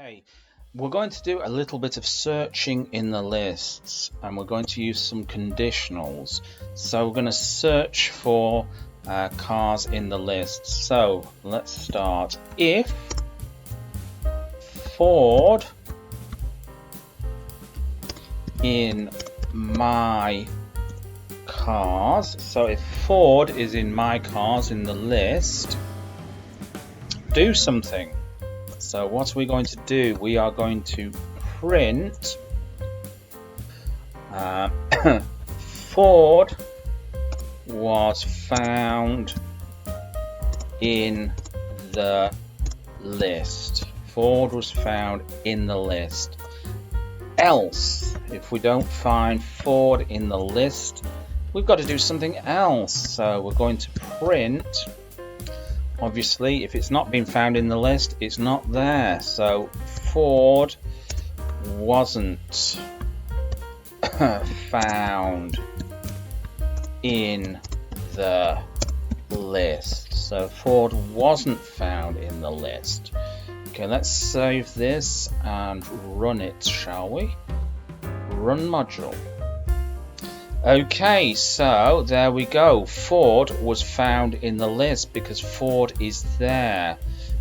Okay, we're going to do a little bit of searching in the lists and we're going to use some conditionals. So we're going to search for cars in the list. So let's start. If Ford in my cars, so if Ford is in my cars in the list, do something. So what are we going to do? We are going to print Ford was found in the list. Ford was found in the list. Else, if we don't find Ford in the list, we've got to do something else. So we're going to print, obviously, if it's not been found in the list, it's not there. So Ford wasn't found in the list. So Ford wasn't found in the list. Okay, let's save this and run it, shall we? Run module. Okay, so there we go. Ford was found in the list because Ford is there.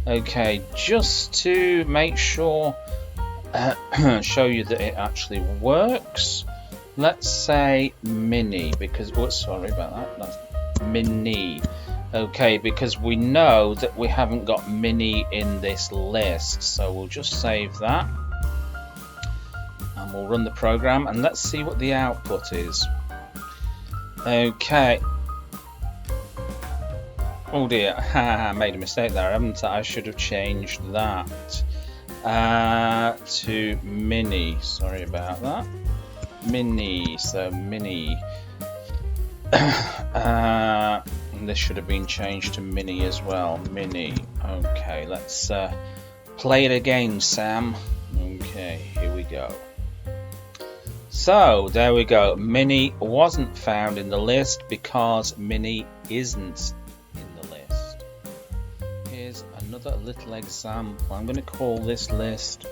Okay, just to make sure, show you that it actually works, let's say Mini, because, oh, sorry about that, that's Mini. Okay, because we know that we haven't got Mini in this list, so we'll just save that and we'll run the program and let's see what the output is. Okay. Oh dear, I made a mistake there, haven't I? I should have changed that to Mini. Sorry about that. Mini, so Mini. This should have been changed to Mini as well. Mini. Okay, let's play it again, Sam. Okay, here we go. So there we go. Mini wasn't found in the list because Mini isn't in the list. Here's another little example. I'm going to call this list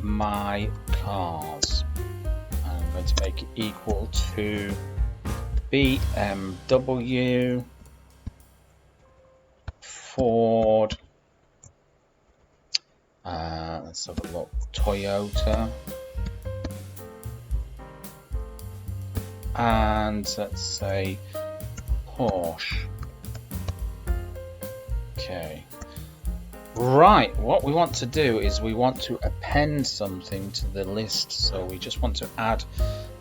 My Cars. I'm going to make it equal to BMW, Ford, let's have a look, Toyota, and let's say Porsche. Okay, right, what we want to do is we want to append something to the list, so we just want to add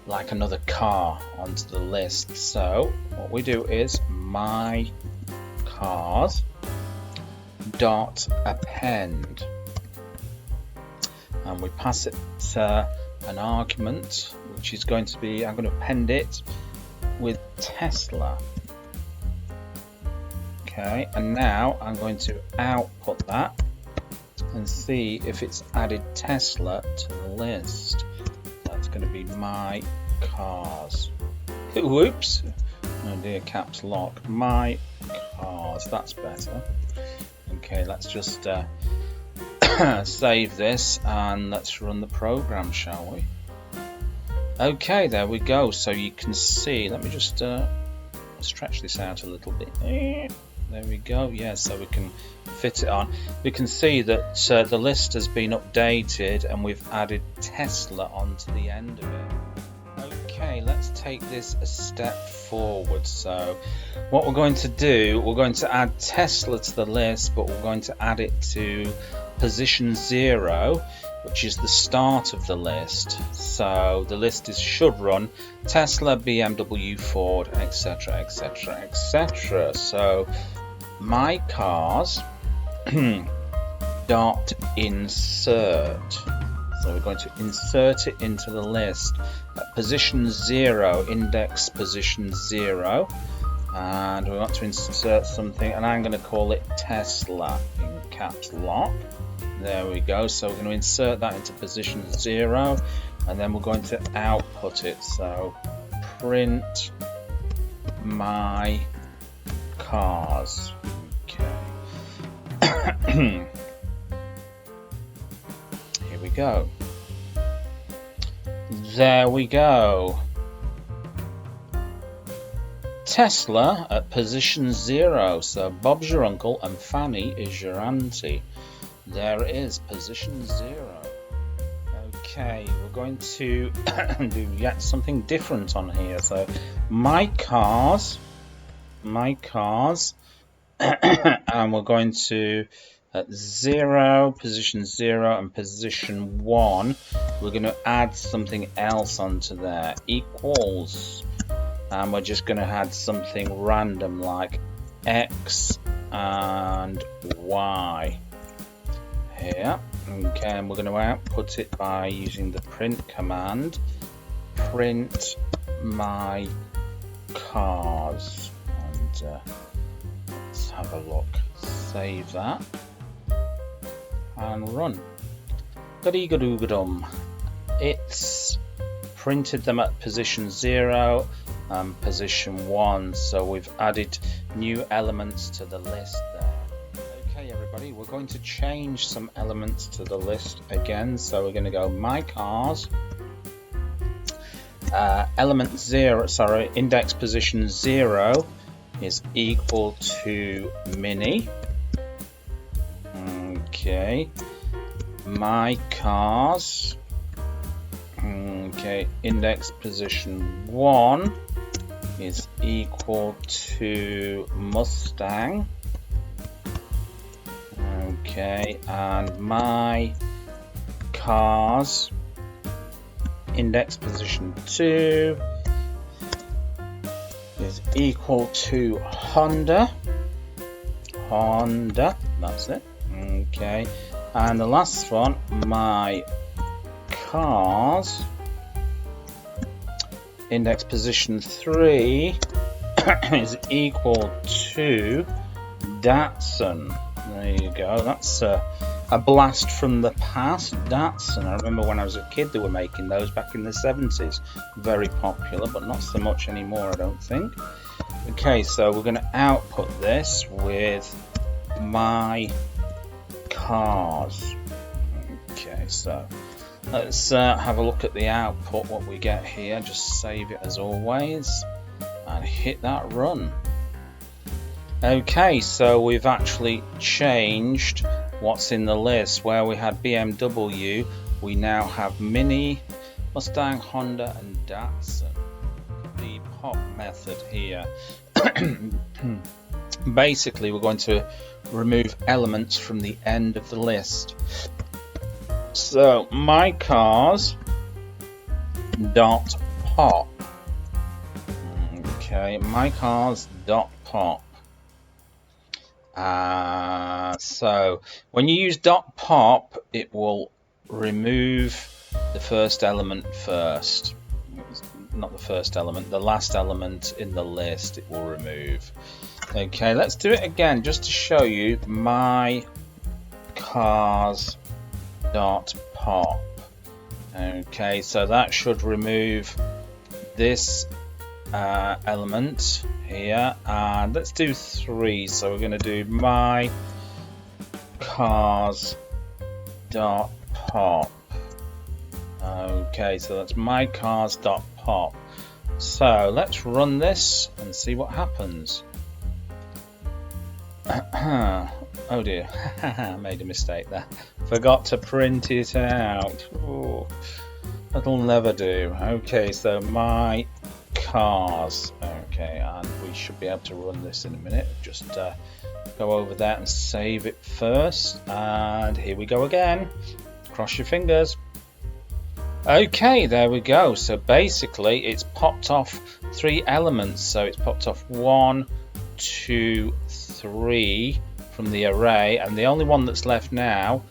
like another car onto the list. So what we do is my cars dot append, and we pass it an argument which is going to be, I'm going to append it with Tesla. Okay, and now I'm going to output that and see if it's added Tesla to the list. That's going to be my cars. Whoops, oh dear, caps lock. My cars, that's better. Okay, let's just save this and let's run the program, shall we? Okay, there we go. So you can see, let me just stretch this out a little bit. There we go. Yeah, so we can fit it on. We can see that the list has been updated and we've added Tesla onto the end of it. Okay, let's take this a step forward. So what we're going to do, we're going to add Tesla to the list, but we're going to add it to position 0, which is the start of the list. So the list should run Tesla, BMW, Ford, etc, etc, etc. So my cars dot insert. So we're going to insert it into the list at position 0, index position 0, and we want to insert something, and I'm going to call it Tesla in caps lock. There we go. So we're going to insert that into position 0, and then we're going to output it. So print my cars. Okay. go. There we go. Tesla at position 0. So Bob's your uncle and Fanny is your auntie. There it is, position 0. Okay, we're going to do yet something different on here. So my cars, and we're going to at 0, position 0 and position 1, we're going to add something else onto there, equals, and we're just going to add something random like X and Y here. Okay, and we're going to output it by using the print command, print my cars, and let's have a look, save that and run. Goody-gadoo-gadum. It's printed them at position 0 and position 1, so we've added new elements to the list there. Okay everybody, we're going to change some elements to the list again, so we're going to go my cars, element 0, sorry, index position 0 is equal to mini. Okay, my cars, okay, index position 1 is equal to Mustang. Okay, and my cars, index position 2 is equal to Honda. That's it. Okay, and the last one, my cars, index position 3 is equal to Datsun. There you go. That's a blast from the past, Datsun. I remember when I was a kid they were making those back in the 70s. Very popular, but not so much anymore, I don't think. Okay, so we're going to output this with my cars. Okay, so let's have a look at the output, what we get here. Just save it as always and hit that run. Okay, so we've actually changed what's in the list. Where we had BMW, we now have Mini, Mustang, Honda and Datsun. The pop method here. Basically, we're going to remove elements from the end of the list. So my cars dot pop. Okay, my cars dot pop. So when you use dot pop, it will remove the first element first. Not the first element, the last element in the list it will remove. Okay, let's do it again just to show you. My cars dot pop. Okay, so that should remove this element here, and let's do 3. So we're going to do my cars dot pop. Okay, so that's my cars dot pop. So let's run this and see what happens. Oh dear, I made a mistake there. Forgot to print it out. Ooh, that'll never do. Okay, so my cars. Okay, and we should be able to run this in a minute. Just go over that and save it first. And here we go again. Cross your fingers. Okay, there we go. So basically it's popped off 3 elements. So it's popped off 1, 2, 3 from the array, and the only one that's left now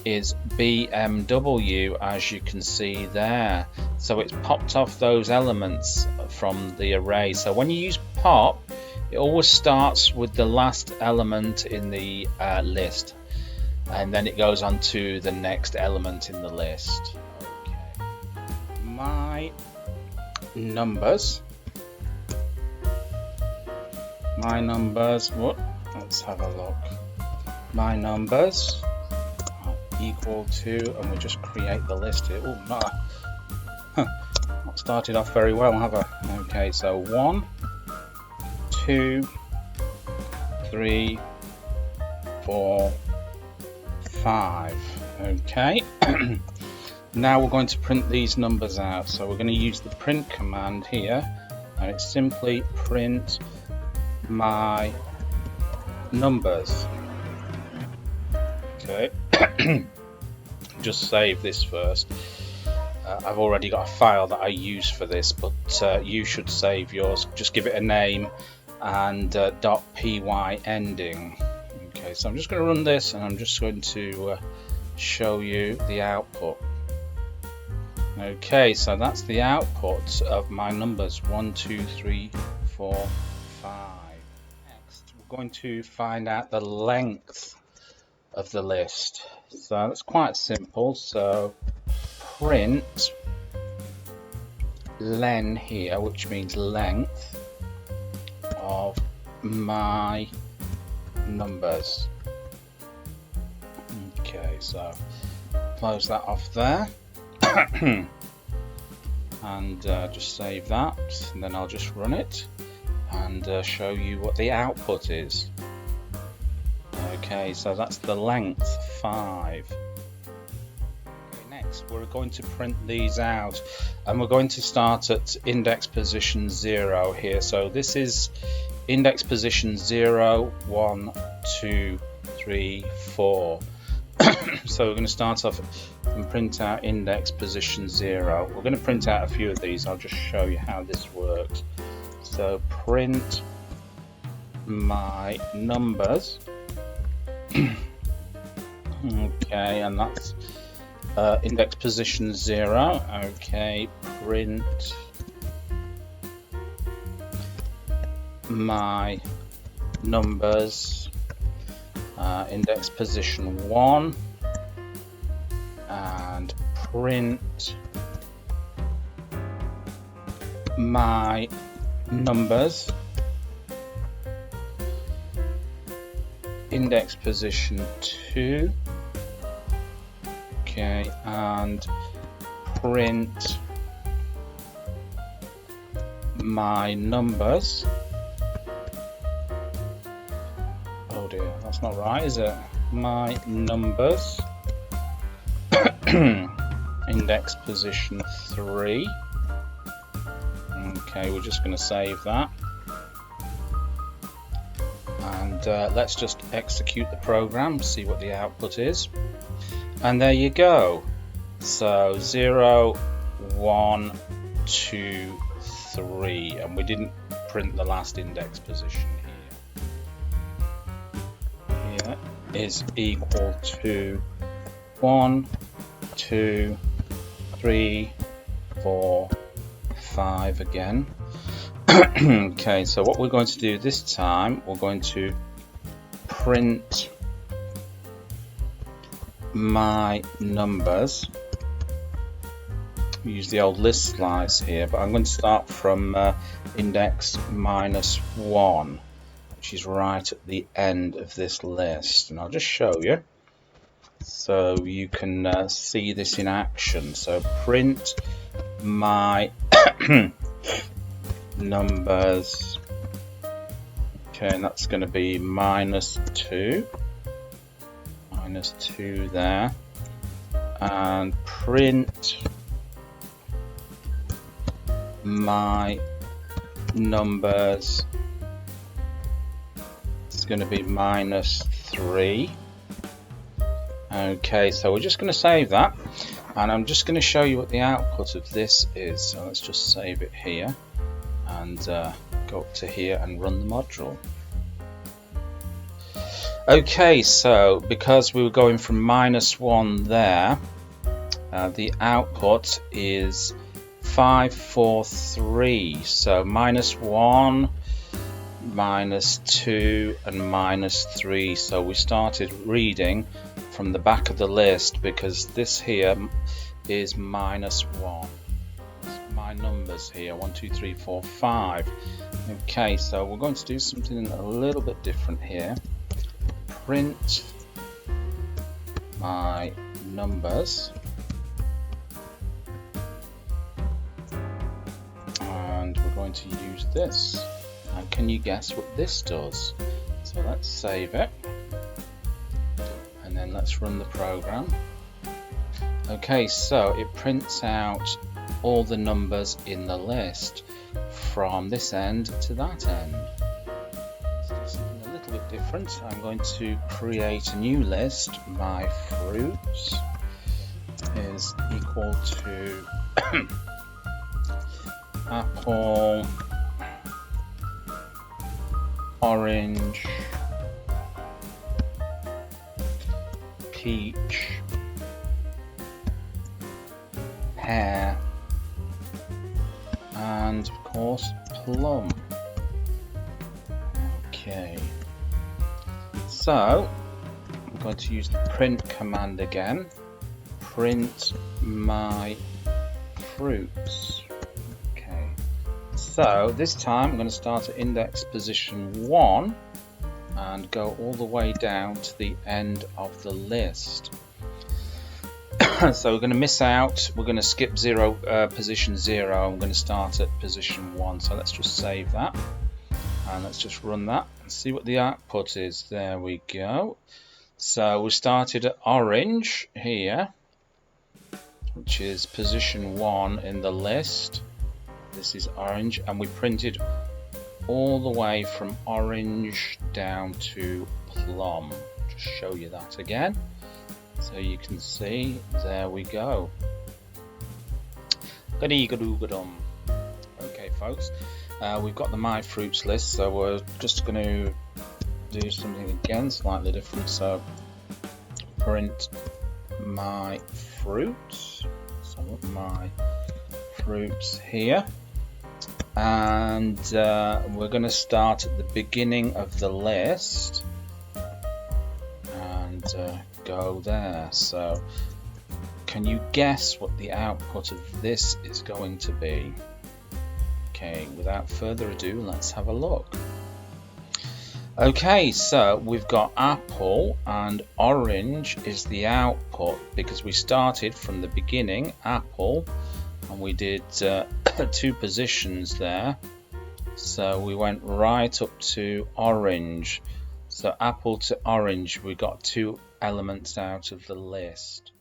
is BMW, as you can see there. So it's popped off those elements from the array. So when you use pop, it always starts with the last element in the list, and then it goes on to the next element in the list. Okay, my numbers. What? Let's have a look. My numbers are equal to, and we just create the list here. Oh no, not started off very well, have I? Okay, so 1, 2, 3, 4, 5. Okay. Now we're going to print these numbers out. So we're going to use the print command here, and it's simply print my numbers. Okay. Just save this first. I've already got a file that I use for this, but you should save yours. Just give it a name and .py ending. Okay, so I'm just going to run this, and I'm just going to show you the output. Okay, so that's the output of my numbers 1, 2, 3, 4, 5. Next, we're going to find out the length of the list. So it's quite simple. So print len here, which means length of my numbers. Okay, so close that off there. And just save that, and then I'll just run it and show you what the output is. Okay, so that's the length 5. Okay, next we're going to print these out, and we're going to start at index position 0 here. So this is index position 0, 1, 2, 3, 4. So we're going to start off and print out index position 0. We're going to print out a few of these. I'll just show you how this works. So print my numbers. Okay, and that's index position 0. Okay, print my numbers. Index position 1, and print my numbers. Index position 2. Okay, and print my numbers. Oh dear, that's not right, is it? My numbers. Index position 3. Okay, we're just going to save that. And let's just execute the program, see what the output is. And there you go. So 0, 1, 2, 3. And we didn't print the last index position here. Here is equal to 1, 2, 3, 4, 5 again. Okay, so what we're going to do this time, we're going to print my numbers. Use the old list slice here, but I'm going to start from index -1, which is right at the end of this list, and I'll just show you so you can see this in action. So print my numbers. Okay, and that's going to be -2 there, and print my numbers. It's going to be -3. Okay, so we're just going to save that, and I'm just going to show you what the output of this is. So let's just save it here and go up to here and run the module. Okay, so because we were going from -1 there, the output is 543. So -1, -2, and -3. So we started reading from the back of the list because this here is -1. My numbers here, 1, 2, 3, 4, 5. Okay, so we're going to do something a little bit different here. Print my numbers, and we're going to use this. And can you guess what this does? So let's save it, and then let's run the program. Okay, so it prints out all the numbers in the list from this end to that end. Let's do something a little bit different. I'm going to create a new list. My fruits is equal to apple, orange, peach, pear, and of course plum. Okay, so I'm going to use the print command again. Print my fruits. Okay, so this time I'm going to start at index position 1 and go all the way down to the end of the list. So we're going to miss out, we're going to skip position 0, I'm going to start at position 1. So let's just save that and let's just run that and see what the output is. There we go. So we started at orange here, which is position 1 in the list. This is orange, and we printed all the way from orange down to plum. Just show you that again so you can see. There we go. Okay folks, we've got the my fruits list, so we're just going to do something again slightly different. So print my fruits, so I want my fruits here, and we're going to start at the beginning of the list and go there. So can you guess what the output of this is going to be? Okay, without further ado, let's have a look. Okay, so we've got apple and orange is the output because we started from the beginning, apple, and we did 2 positions there. So we went right up to orange. So apple to orange, we got 2 elements out of the list.